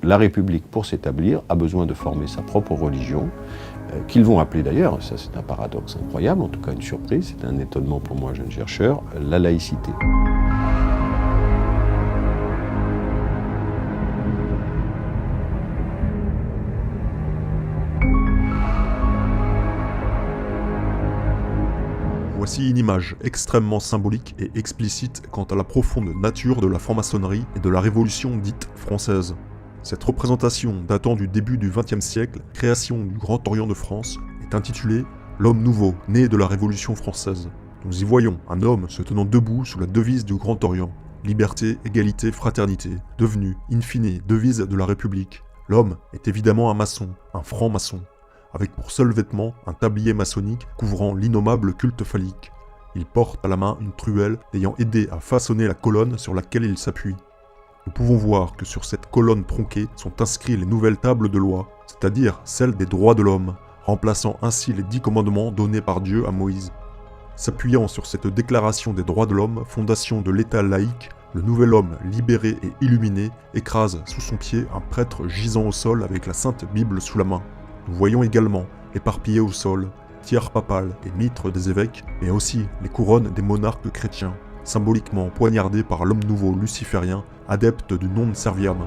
La République, pour s'établir, a besoin de former sa propre religion, qu'ils vont appeler d'ailleurs, ça c'est un paradoxe incroyable, en tout cas une surprise, c'est un étonnement pour moi, jeune chercheur, la laïcité. Voici une image extrêmement symbolique et explicite quant à la profonde nature de la franc-maçonnerie et de la Révolution dite française. Cette représentation datant du début du XXe siècle, création du Grand Orient de France, est intitulée « L'homme nouveau, né de la Révolution française ». Nous y voyons un homme se tenant debout sous la devise du Grand Orient, liberté, égalité, fraternité, devenue, in fine, devise de la République. L'homme est évidemment un maçon, un franc-maçon, avec pour seul vêtement un tablier maçonnique couvrant l'innommable culte phallique. Il porte à la main une truelle ayant aidé à façonner la colonne sur laquelle il s'appuie. Nous pouvons voir que sur cette colonne tronquée sont inscrits les nouvelles tables de loi, c'est-à-dire celles des droits de l'homme, remplaçant ainsi les 10 commandements donnés par Dieu à Moïse. S'appuyant sur cette déclaration des droits de l'homme, fondation de l'État laïque, le nouvel homme, libéré et illuminé, écrase sous son pied un prêtre gisant au sol avec la Sainte Bible sous la main. Nous voyons également, éparpillés au sol, tiers papales et mitres des évêques, mais aussi les couronnes des monarques chrétiens, symboliquement poignardés par l'homme nouveau luciférien, adepte du non serviam.